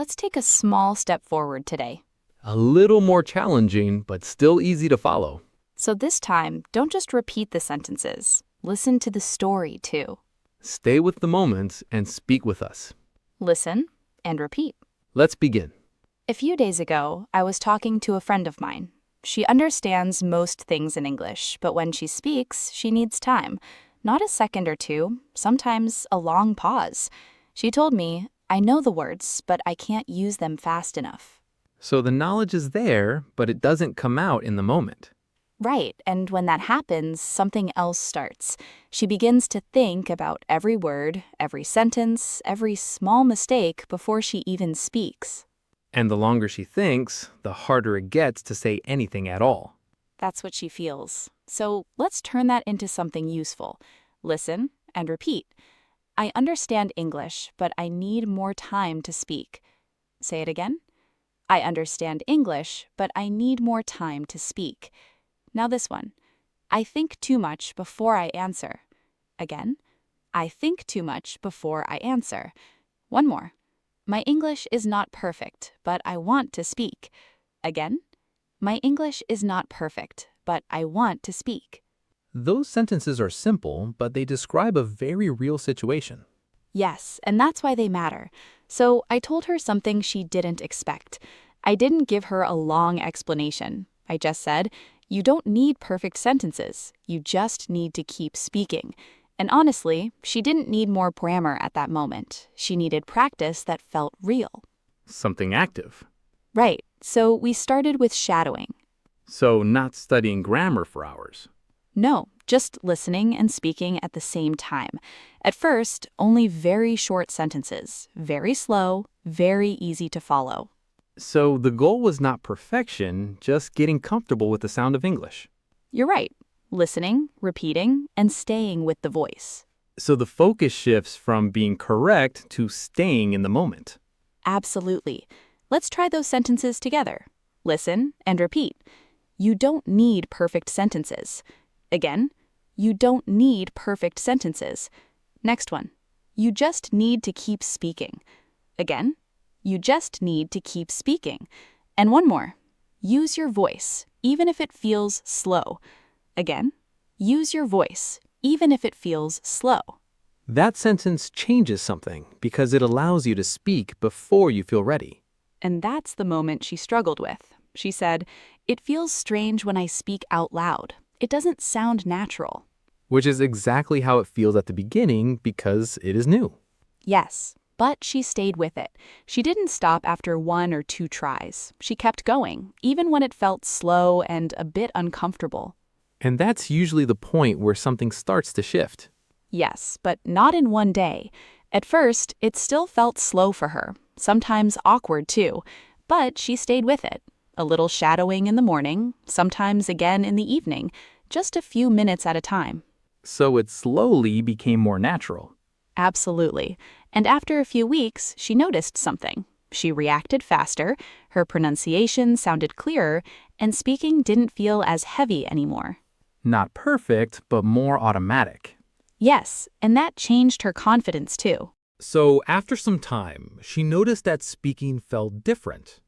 Let's take a small step forward today. A little more challenging, but still easy to follow. So this time, don't just repeat the sentences. Listen to the story too. Stay with the moment and speak with us. Listen and repeat. Let's begin. A few days ago, I was talking to a friend of mine. She understands most things in English, but when she speaks, she needs time. Not a second or two, sometimes a long pause. She told me, I know the words, but I can't use them fast enough. So the knowledge is there, but it doesn't come out in the moment. Right, and when that happens, something else starts. She begins to think about every word, every sentence, every small mistake before she even speaks. And the longer she thinks, the harder it gets to say anything at all. That's what she feels. So let's turn that into something useful. Listen and repeat. I understand English, but I need more time to speak. Say it again. I understand English, but I need more time to speak. Now this one. I think too much before I answer. Again. I think too much before I answer. One more. My English is not perfect, but I want to speak. Again. My English is not perfect, but I want to speak. Those sentences are simple, but they describe a very real situation. Yes, and that's why they matter. So I told her something she didn't expect. I didn't give her a long explanation. I just said, you don't need perfect sentences. You just need to keep speaking. And honestly, she didn't need more grammar at that moment. She needed practice that felt real. Something active. Right, so we started with shadowing. So not studying grammar for hours. No, just listening and speaking at the same time. At first, only very short sentences, very slow, very easy to follow. So the goal was not perfection, just getting comfortable with the sound of English. You're right. Listening, repeating, and staying with the voice. So the focus shifts from being correct to staying in the moment. Absolutely. Let's try those sentences together. Listen and repeat. You don't need perfect sentences. Again, you don't need perfect sentences. Next one. You just need to keep speaking. Again, you just need to keep speaking. And one more. Use your voice, even if it feels slow. Again, use your voice, even if it feels slow. That sentence changes something because it allows you to speak before you feel ready. And that's the moment she struggled with. She said, it feels strange when I speak out loud. It doesn't sound natural. Which is exactly how it feels at the beginning because it is new. Yes, but she stayed with it. She didn't stop after 1 or 2 tries. She kept going, even when it felt slow and a bit uncomfortable. And that's usually the point where something starts to shift. Yes, but not in one day. At first, it still felt slow for her, sometimes awkward too, but she stayed with it. A little shadowing in the morning, sometimes again in the evening, just a few minutes at a time. So it slowly became more natural. Absolutely. And after a few weeks, she noticed something. She reacted faster, her pronunciation sounded clearer, and speaking didn't feel as heavy anymore. Not perfect, but more automatic. Yes, and that changed her confidence too. So after some time, she noticed that speaking felt different.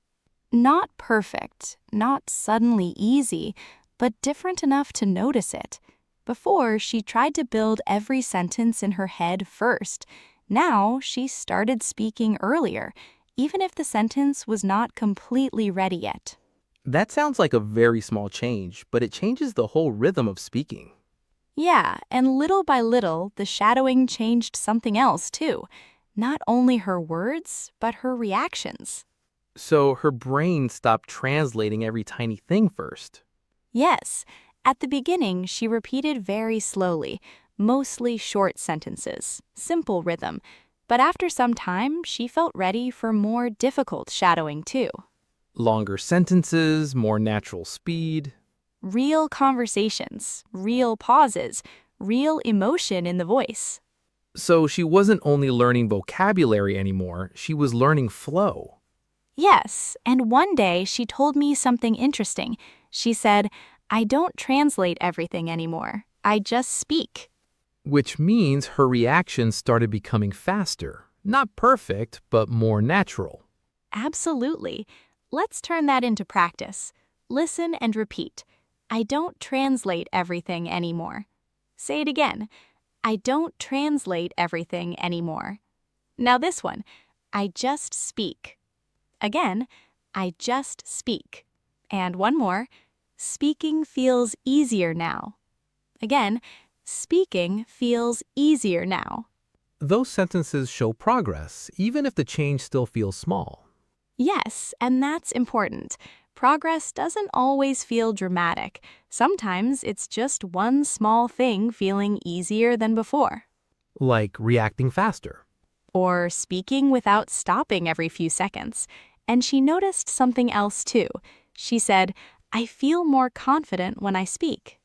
Not perfect, not suddenly easy, but different enough to notice it. Before, she tried to build every sentence in her head first. Now, she started speaking earlier, even if the sentence was not completely ready yet. That sounds like a very small change, but it changes the whole rhythm of speaking. Yeah, and little by little, the shadowing changed something else too. Not only her words, but her reactions. So her brain stopped translating every tiny thing first. Yes, at the beginning, she repeated very slowly, mostly short sentences, simple rhythm. But after some time, she felt ready for more difficult shadowing too. Longer sentences, more natural speed. Real conversations, real pauses, real emotion in the voice. So she wasn't only learning vocabulary anymore, she was learning flow. Yes, and one day she told me something interesting. She said, I don't translate everything anymore. I just speak. Which means her reactions started becoming faster. Not perfect, but more natural. Absolutely. Let's turn that into practice. Listen and repeat. I don't translate everything anymore. Say it again. I don't translate everything anymore. Now this one. I just speak. Again, I just speak. And one more. Speaking feels easier now. Again, speaking feels easier now. Those sentences show progress, even if the change still feels small. Yes, and that's important. Progress doesn't always feel dramatic. Sometimes it's just one small thing feeling easier than before. Like reacting faster. Or speaking without stopping every few seconds. And she noticed something else too. She said, I feel more confident when I speak.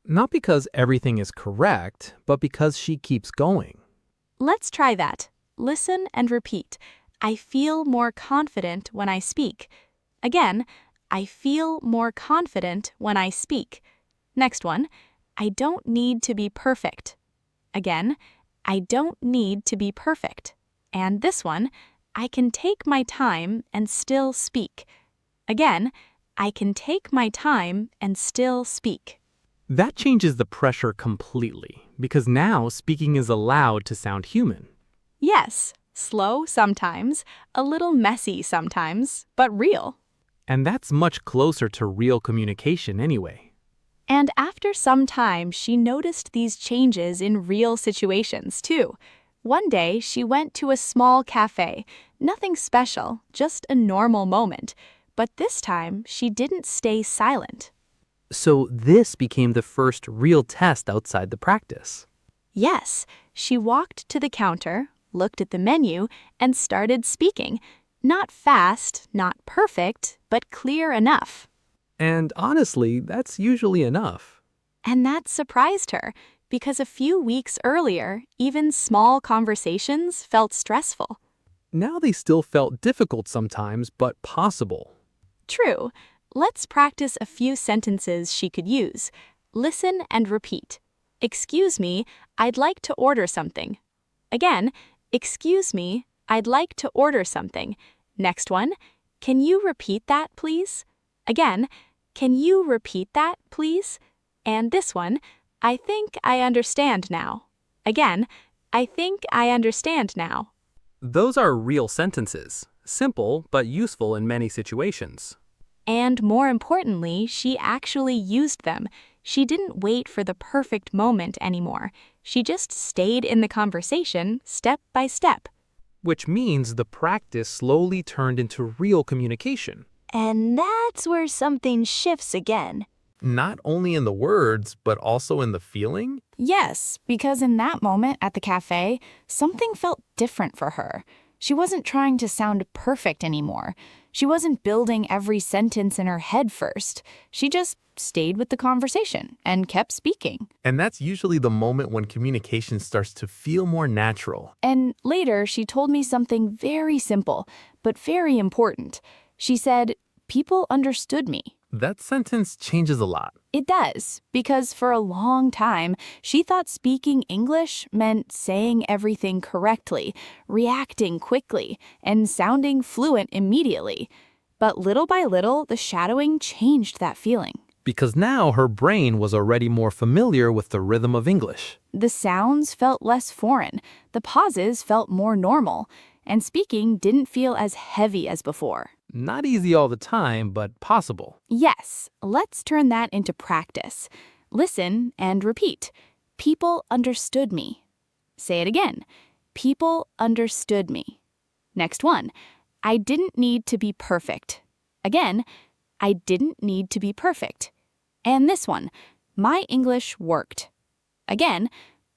Not because everything is correct, but because she keeps going. Let's try that. Listen and repeat. I feel more confident when I speak. Again, I feel more confident when I speak. Next one, I don't need to be perfect. Again, I don't need to be perfect. And this one, I can take my time and still speak. Again, I can take my time and still speak. That changes the pressure completely, because now speaking is allowed to sound human. Yes, slow sometimes, a little messy sometimes, but real. And that's much closer to real communication anyway. And after some time, she noticed these changes in real situations, too. One day, she went to a small cafe. Nothing special, just a normal moment. But this time, she didn't stay silent. So this became the first real test outside the practice. Yes, she walked to the counter, looked at the menu, and started speaking. Not fast, not perfect, but clear enough. And honestly, that's usually enough. And that surprised her, because a few weeks earlier, even small conversations felt stressful. Now they still felt difficult sometimes, but possible. True. Let's practice a few sentences she could use. Listen and repeat. Excuse me, I'd like to order something. Again, excuse me, I'd like to order something. Next one, can you repeat that, please? Again, can you repeat that, please? And this one, I think I understand now. Again, I think I understand now. Those are real sentences, simple but useful in many situations. And more importantly, she actually used them. She didn't wait for the perfect moment anymore. She just stayed in the conversation step by step. Which means the practice slowly turned into real communication. And that's where something shifts again. Not only in the words, but also in the feeling? Yes, because in that moment at the cafe, something felt different for her. She wasn't trying to sound perfect anymore. She wasn't building every sentence in her head first. She just stayed with the conversation and kept speaking. And that's usually the moment when communication starts to feel more natural. And later, she told me something very simple, but very important. She said, people understood me. That sentence changes a lot. It does, because for a long time, she thought speaking English meant saying everything correctly, reacting quickly, and sounding fluent immediately. But little by little, the shadowing changed that feeling. Because now her brain was already more familiar with the rhythm of English. The sounds felt less foreign, the pauses felt more normal, and speaking didn't feel as heavy as before. Not easy all the time, but possible. Yes, let's turn that into practice. Listen and repeat. People understood me. Say it again. People understood me. Next one. I didn't need to be perfect. Again, I didn't need to be perfect. And this one. My English worked. Again,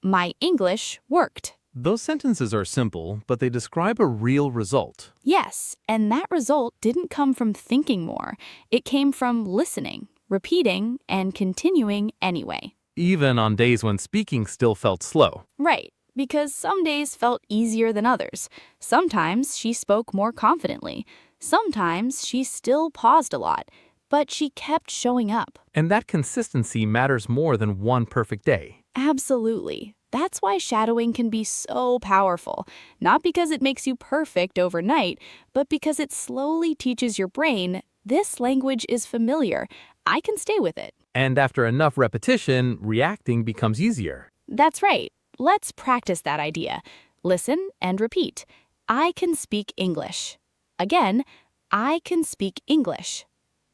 my English worked. Those sentences are simple, but they describe a real result. Yes, and that result didn't come from thinking more. It came from listening, repeating, and continuing anyway. Even on days when speaking still felt slow. Right, because some days felt easier than others. Sometimes she spoke more confidently. Sometimes she still paused a lot, but she kept showing up. And that consistency matters more than one perfect day. Absolutely. That's why shadowing can be so powerful, not because it makes you perfect overnight, but because it slowly teaches your brain, this language is familiar. I can stay with it. And after enough repetition, reacting becomes easier. That's right. Let's practice that idea. Listen and repeat. I can speak English. Again, I can speak English.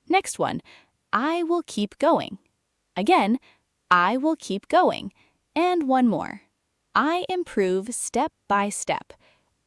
Next one. I will keep going. Again, I will keep going. And one more. I improve step by step.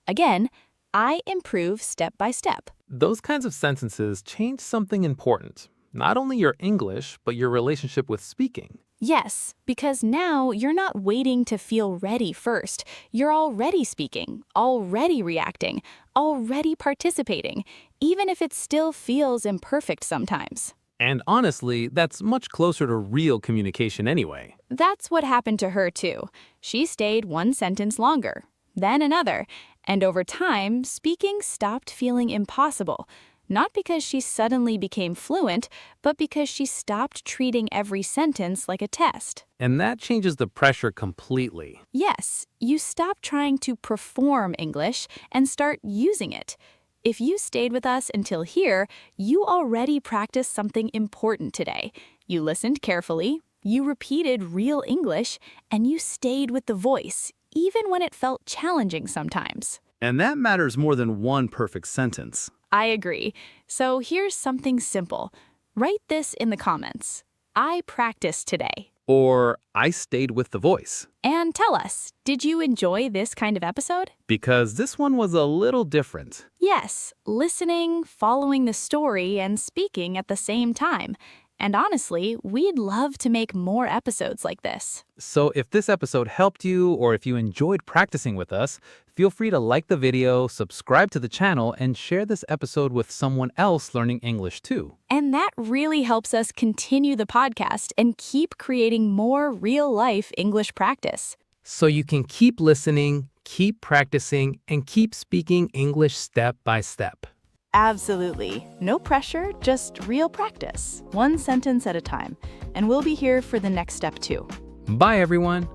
Again, I improve step by step. Those kinds of sentences change something important. Not only your English, but your relationship with speaking. Yes, because now you're not waiting to feel ready first. You're already speaking, already reacting, already participating, even if it still feels imperfect sometimes. And honestly, that's much closer to real communication anyway. That's what happened to her too. She stayed one sentence longer, then another, and over time, speaking stopped feeling impossible. Not because she suddenly became fluent, but because she stopped treating every sentence like a test. And that changes the pressure completely. Yes, you stop trying to perform English and start using it. If you stayed with us until here, you already practiced something important today. You listened carefully, you repeated real English, and you stayed with the voice, even when it felt challenging sometimes. And that matters more than one perfect sentence. I agree. So here's something simple. Write this in the comments. I practiced today. Or I stayed with the voice. And tell us, did you enjoy this kind of episode? Because this one was a little different. Yes, listening, following the story, and speaking at the same time. And honestly, we'd love to make more episodes like this. So if this episode helped you or if you enjoyed practicing with us, feel free to like the video, subscribe to the channel, and share this episode with someone else learning English too. And that really helps us continue the podcast and keep creating more real-life English practice. So you can keep listening, keep practicing, and keep speaking English step by step. Absolutely. No pressure, just real practice. One sentence at a time. And we'll be here for the next step too. Bye, everyone.